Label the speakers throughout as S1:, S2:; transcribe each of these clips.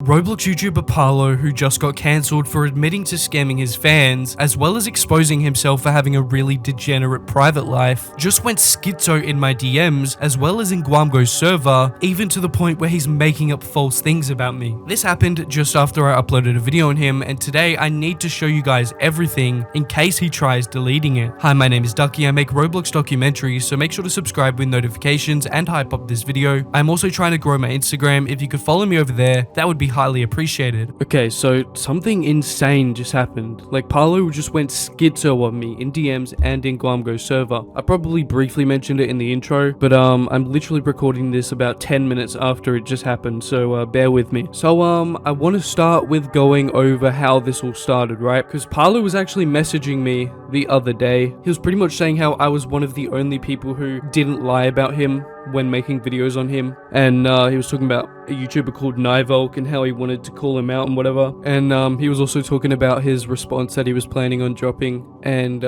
S1: Roblox YouTuber Parlo, who just got cancelled for admitting to scamming his fans, as well as exposing himself for having a really degenerate private life, just went schizo in my DMs, as well as in gwamgos server, even to the point where he's making up false things about me. This happened just after I uploaded a video on him, and today I need to show you guys everything in case he tries deleting it. Hi, my name is Ducky. I make Roblox documentaries, so make sure to subscribe with notifications and hype up this video. I'm also trying to grow my Instagram. If you could follow me over there, that would be highly appreciated. Okay, so something insane just happened. Like, Parlo just went schizo on me in DMs and in gwamgos server. I probably briefly mentioned it in the intro, but I'm literally recording this about 10 minutes after it just happened, so bear with me. So I want to start with going over how this all started, right? Because Parlo was actually messaging me the other day. He was pretty much saying how I was one of the only people who didn't lie about him when making videos on him, and he was talking about a YouTuber called Nivolk and how he wanted to call him out and whatever, and he was also talking about his response that he was planning on dropping and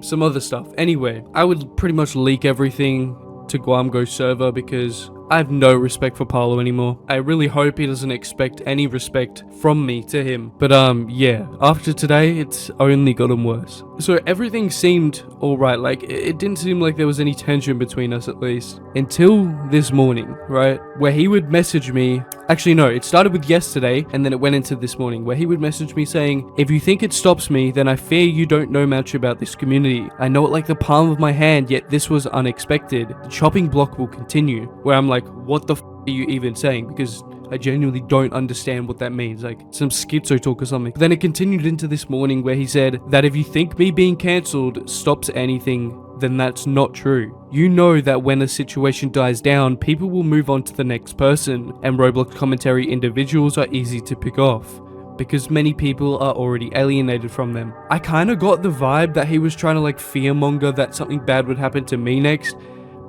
S1: some other stuff. Anyway, I would pretty much leak everything to gwamgos server because I have no respect for Parlo anymore. I really hope he doesn't expect any respect from me to him. But yeah, after today, it's only gotten worse. So everything seemed alright, like it didn't seem like there was any tension between us at least. Until this morning, right? Where he would message me. Actually no, it started with yesterday and then it went into this morning where he would message me saying, "If you think it stops me, then I fear you don't know much about this community. I know it like the palm of my hand, yet this was unexpected. The chopping block will continue." Where I'm like, what the f are you even saying? Because I genuinely don't understand what that means, like some schizo talk or something. But then it continued into this morning where he said that if you think me being cancelled stops anything, then that's not true. You know that when a situation dies down, people will move on to the next person, and Roblox commentary individuals are easy to pick off because many people are already alienated from them. I kind of got the vibe that he was trying to like fearmonger that something bad would happen to me next,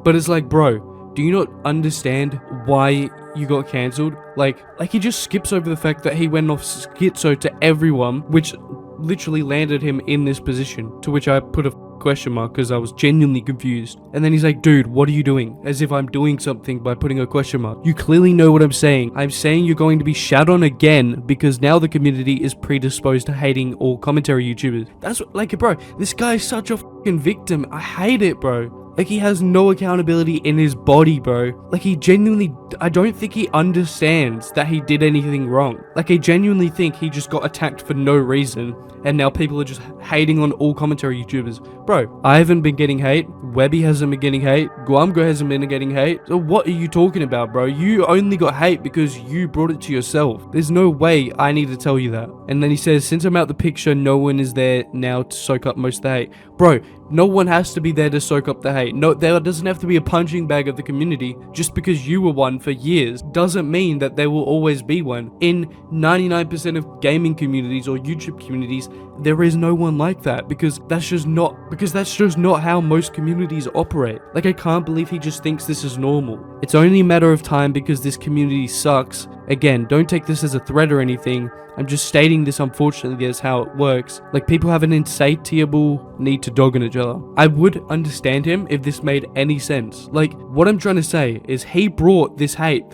S1: but it's like, bro, do you not understand why you got cancelled? Like he just skips over the fact that he went off schizo to everyone, which literally landed him in this position, to which I put a question mark because I was genuinely confused. And then he's like, dude, what are you doing? As if I'm doing something by putting a question mark. You clearly know what I'm saying. I'm saying you're going to be shat on again because now the community is predisposed to hating all commentary YouTubers. That's what, like, bro, this guy is such a fucking victim. I hate it, bro. Like, he has no accountability in his body, bro. Like, he genuinely, I don't think he understands that he did anything wrong. Like, I genuinely think he just got attacked for no reason, and now people are just hating on all commentary YouTubers. Bro, I haven't been getting hate, Webby hasn't been getting hate, Gwamgo hasn't been getting hate. So what are you talking about, bro? You only got hate because you brought it to yourself. There's no way I need to tell you that. And then he says, since I'm out the picture, no one is there now to soak up most of the hate. Bro, no one has to be there to soak up the hate. No, there doesn't have to be a punching bag of the community. Just because you were one for years doesn't mean that there will always be one. In 99% of gaming communities or YouTube communities, there is no one like that because that's just not how most communities operate. Like, I can't believe he just thinks this is normal. It's only a matter of time because this community sucks. Again, don't take this as a threat or anything. I'm just stating this, unfortunately, as how it works. Like, people have an insatiable need to dog on each other. I would understand him if this made any sense. Like, what I'm trying to say is he brought this hate,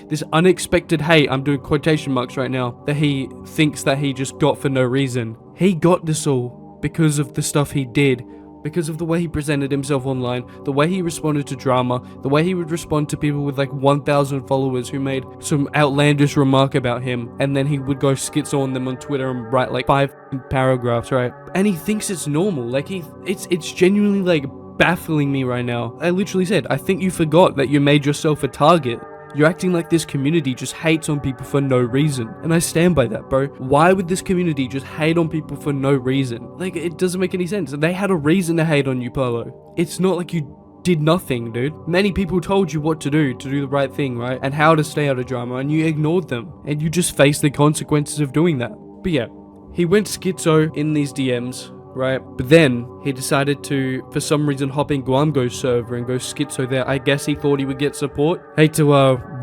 S1: this unexpected hate, I'm doing quotation marks right now, that he thinks that he just got for no reason. He got this all because of the stuff he did, because of the way he presented himself online, the way he responded to drama, the way he would respond to people with like 1,000 followers who made some outlandish remark about him, and then he would go schizo on them on Twitter and write like 5 paragraphs, right? And he thinks it's normal. Like, it's genuinely like baffling me right now. I literally said, I think you forgot that you made yourself a target. You're acting like this community just hates on people for no reason. And I stand by that, bro. Why would this community just hate on people for no reason? Like, it doesn't make any sense. They had a reason to hate on you, Parlo. It's not like you did nothing, dude. Many people told you what to do the right thing, right? And how to stay out of drama, and you ignored them. And you just faced the consequences of doing that. But yeah, he went schizo in these DMs, right? But then he decided to, for some reason, hop in gwamgos server and go schizo there. I guess he thought he would get support. Hate to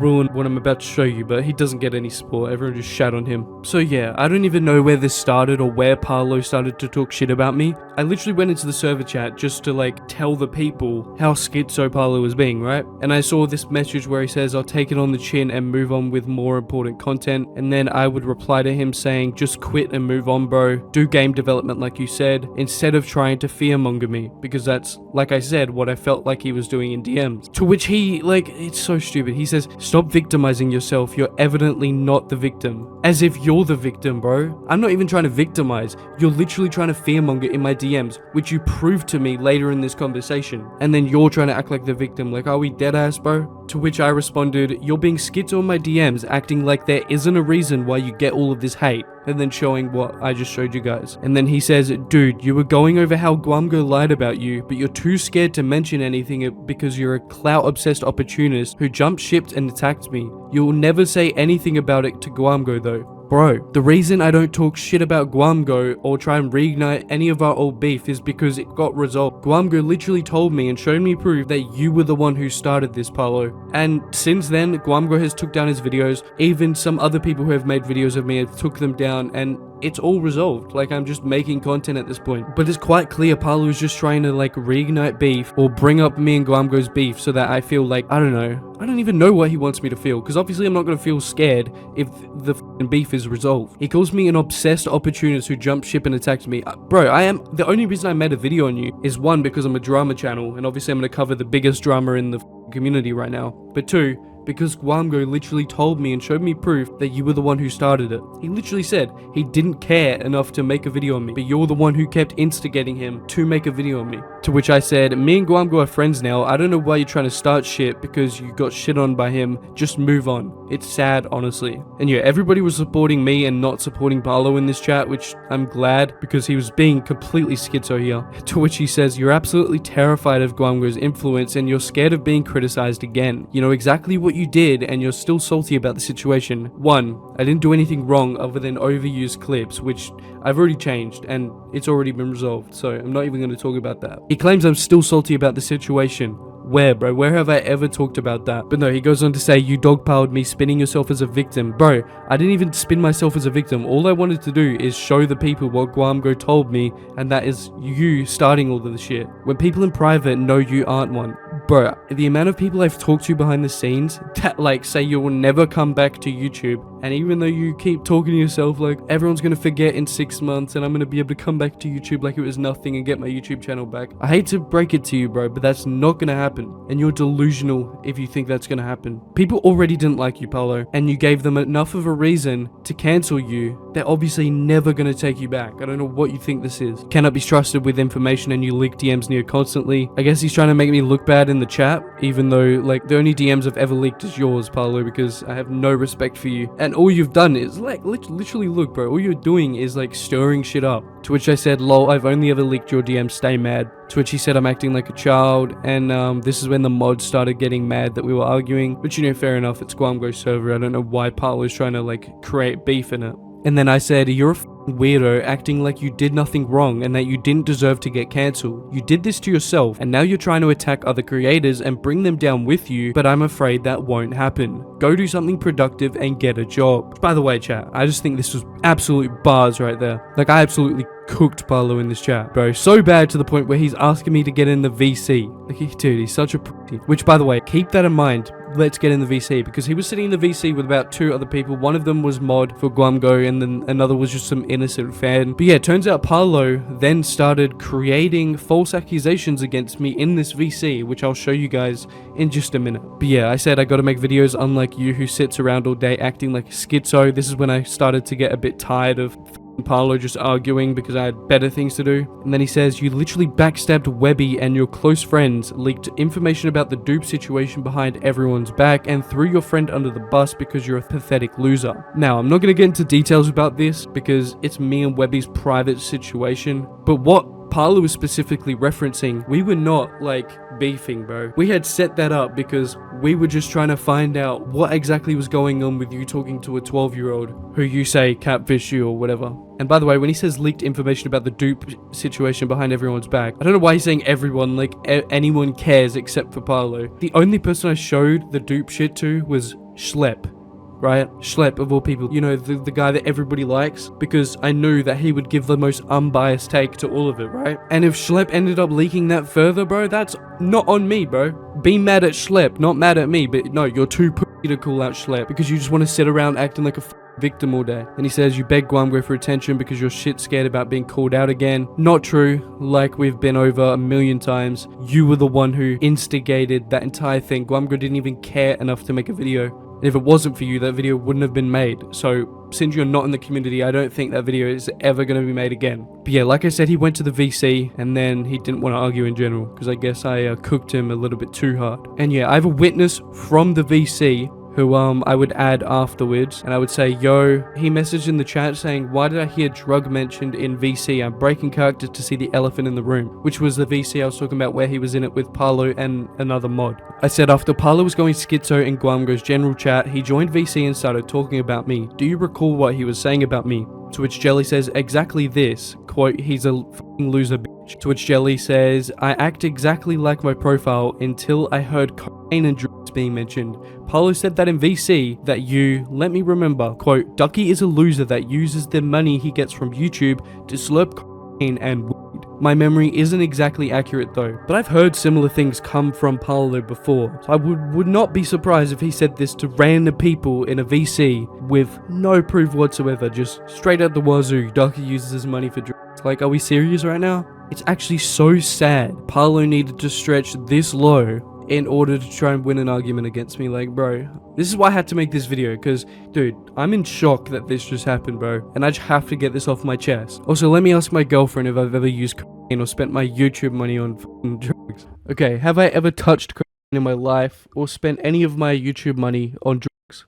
S1: ruin what I'm about to show you, but he doesn't get any support. Everyone just shat on him. So yeah, I don't even know where this started or where Parlo started to talk shit about me. I literally went into the server chat just to like tell the people how schizo Parlo was being, right? And I saw this message where he says, I'll take it on the chin and move on with more important content. And then I would reply to him saying, just quit and move on, bro. Do game development like you said, instead of trying to fearmonger me, because that's, like I said, what I felt like he was doing in DMs. To which he, like, it's so stupid. He says, stop victimizing yourself. You're evidently not the victim. As if you're the victim, bro. I'm not even trying to victimize. You're literally trying to fearmonger in my DMs, which you proved to me later in this conversation. And then you're trying to act like the victim. Like, are we dead ass, bro? To which I responded, you're being schizo in my DMs, acting like there isn't a reason why you get all of this hate. And then showing what I just showed you guys. And then he says, dude, you were going over how Gwamgo lied about you, but you're too scared to mention anything because you're a clout-obsessed opportunist who jumped ship and attacked me. You'll never say anything about it to Gwamgo though. Bro, the reason I don't talk shit about Gwamgo or try and reignite any of our old beef is because it got resolved. Gwamgo literally told me and showed me proof that you were the one who started this, Parlo. And since then, Gwamgo has took down his videos. Even some other people who have made videos of me have took them down, and it's all resolved. Like, I'm just making content at this point. But it's quite clear Parlo is just trying to like reignite beef or bring up me and Gwamgo's beef so that I feel like, I don't know. I don't even know what he wants me to feel, because obviously I'm not going to feel scared if the beef is resolved. He calls me an obsessed opportunist who jumped ship and attacked me. Bro, the only reason I made a video on you is one, because I'm a drama channel, and obviously I'm going to cover the biggest drama in the community right now. But two, because Guamo literally told me and showed me proof that you were the one who started it. He literally said he didn't care enough to make a video on me, but you're the one who kept instigating him to make a video on me. To which I said, me and Guamo are friends now. I don't know why you're trying to start shit because you got shit on by him. Just move on. It's sad, honestly. And yeah, everybody was supporting me and not supporting Parlo in this chat, which I'm glad, because he was being completely schizo here. To which he says, you're absolutely terrified of Guamo's influence and you're scared of being criticized again. You know exactly what you did and you're still salty about the situation. 1, I didn't do anything wrong other than overuse clips, which I've already changed and it's already been resolved, so I'm not even going to talk about that. He claims I'm still salty about the situation. Where, bro? Where have I ever talked about that? But no, he goes on to say, you dogpiled me spinning yourself as a victim. Bro, I didn't even spin myself as a victim. All I wanted to do is show the people what Guamo told me, and that is you starting all of the shit. When people in private know you aren't one. Bro, the amount of people I've talked to behind the scenes that like say you will never come back to YouTube, and even though you keep talking to yourself like everyone's gonna forget in 6 months and I'm gonna be able to come back to YouTube like it was nothing and get my YouTube channel back. I hate to break it to you, bro, but that's not gonna happen. And you're delusional if you think that's gonna happen. People already didn't like you, Parlo, and you gave them enough of a reason to cancel you. They're obviously never gonna take you back. I don't know what you think this is. Cannot be trusted with information and you leak DMs near constantly. I guess he's trying to make me look bad in the chat, even though like the only DMs I've ever leaked is yours, Parlo, because I have no respect for you. And all you've done is like literally look, bro, all you're doing is like stirring shit up. To which I said, lol, I've only ever leaked your DM, stay mad. To which he said I'm acting like a child, and this is when the mods started getting mad that we were arguing, which, you know, fair enough, it's Gwamgo's server. I don't know why Parlo's trying to like create beef in it. And then I said, you're a weirdo acting like you did nothing wrong and that you didn't deserve to get cancelled. You did this to yourself and now you're trying to attack other creators and bring them down with you, but I'm afraid that won't happen. Go do something productive and get a job. By the way, chat, I just think this was absolute bars right there. Like, I absolutely cooked Parlo in this chat, bro. So bad to the point where he's asking me to get in the VC. Like, dude, he's such a pussy. Which, by the way, keep that in mind. Let's get in the VC, because he was sitting in the VC with about 2 other people. One of them was mod for Guamo and then another was just some innocent fan. But yeah, it turns out Parlo then started creating false accusations against me in this VC, which I'll show you guys in just a minute. But yeah, I said I gotta make videos unlike you who sits around all day acting like a schizo. This is when I started to get a bit tired of Parlo just arguing because I had better things to do. And then he says, you literally backstabbed Webby and your close friends, leaked information about the dupe situation behind everyone's back, and threw your friend under the bus because you're a pathetic loser. Now, I'm not going to get into details about this because it's me and Webby's private situation, but what Parlo was specifically referencing, we were not like beefing, bro. We had set that up because we were just trying to find out what exactly was going on with you talking to a 12-year-old who you say catfish you or whatever. And by the way, when he says leaked information about the dupe situation behind everyone's back, I don't know why he's saying everyone, like anyone cares except for Parlo. The only person I showed the dupe shit to was Schlep. right? Schlep, of all people, you know, the guy that everybody likes, because I knew that he would give the most unbiased take to all of it, right? And if Schlep ended up leaking that further, bro, that's not on me, bro. Be mad at Schlep, not mad at me, but no, you're too pussy to call out Schlep because you just want to sit around acting like a victim all day. And he says you beg Gwamgo for attention because you're shit scared about being called out again. Not true. Like we've been over a million times, you were the one who instigated that entire thing. Gwamgo didn't even care enough to make a video. And if it wasn't for you, that video wouldn't have been made. So since you're not in the community, I don't think that video is ever going to be made again. But yeah, like I said, he went to the VC and then he didn't want to argue in general because I guess I cooked him a little bit too hard. And yeah, I have a witness from the VC who I would add afterwards, and I would say, yo, he messaged in the chat saying, why did I hear drug mentioned in VC? I'm breaking character to see the elephant in the room, which was the VC I was talking about where he was in it with Parlo and another mod. I said after Parlo was going schizo in Guamgo's general chat, he joined VC and started talking about me. Do you recall what he was saying about me? To which Jelly says exactly this, quote, he's a f***ing loser bitch. To which Jelly says, I act exactly like my profile until I heard cocaine and drugs being mentioned. Parlo said that in VC that you, let me remember, quote, Ducky is a loser that uses the money he gets from YouTube to slurp cocaine and weed. My memory isn't exactly accurate though, but I've heard similar things come from Parlo before, so I would not be surprised if he said this to random people in a VC with no proof whatsoever, just straight out the wazoo. Ducky uses his money for drugs. Like, are we serious right now? It's actually so sad Parlo needed to stretch this low in order to try and win an argument against me. Like, bro, this is why I had to make this video, because, dude, I'm in shock that this just happened, bro, and I just have to get this off my chest. Also, let me ask my girlfriend if I've ever used cocaine or spent my YouTube money on f***ing drugs. Okay, have I ever touched cocaine in my life or spent any of my YouTube money on drugs?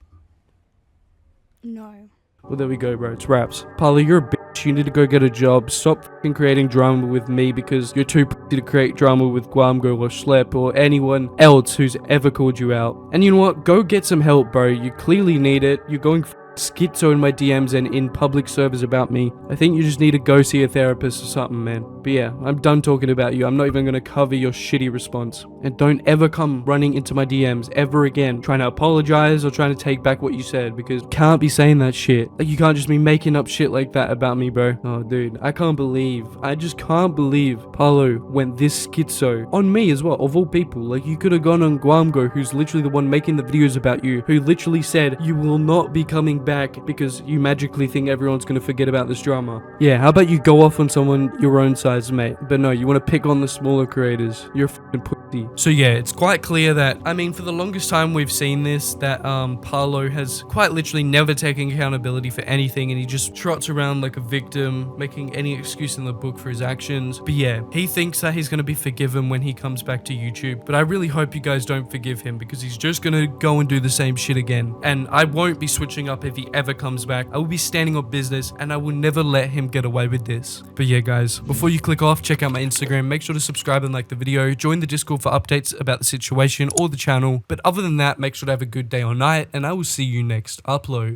S2: No.
S1: Well, there we go, bro. It's raps. Parlo, you're a bitch. You need to go get a job. Stop fucking creating drama with me because you're too pussy to create drama with Gwamgo or Schlep or anyone else who's ever called you out. And you know what? Go get some help, bro. You clearly need it. You're going schizo in my DMs and in public servers about me. I think you just need to go see a therapist or something, man. But yeah, I'm done talking about you. I'm not even going to cover your shitty response. And don't ever come running into my DMs ever again trying to apologize or trying to take back what you said, because you can't be saying that shit. Like, you can't just be making up shit like that about me, bro. Oh, dude, I just can't believe Parlo went this schizo on me as well, of all people. Like, you could have gone on Guamgo, who's literally the one making the videos about you, who literally said you will not be coming back because you magically think everyone's gonna forget about this drama. Yeah, how about you go off on someone your own size, mate? But no, you want to pick on the smaller creators. You're a f***ing pussy. So yeah, it's quite clear that, I mean, for the longest time we've seen this, that Parlo has quite literally never taken accountability for anything, and he just trots around like a victim, making any excuse in the book for his actions. But yeah, he thinks that he's gonna be forgiven when he comes back to YouTube, but I really hope you guys don't forgive him, because he's just gonna go and do the same shit again. And I won't be switching up if he ever comes back. I will be standing on business, and I will never let him get away with this. But yeah, guys, before you click off, check out my Instagram. Make sure to subscribe and like the video. Join the Discord for updates about the situation or the channel. But other than that, make sure to have a good day or night, and I will see you next upload.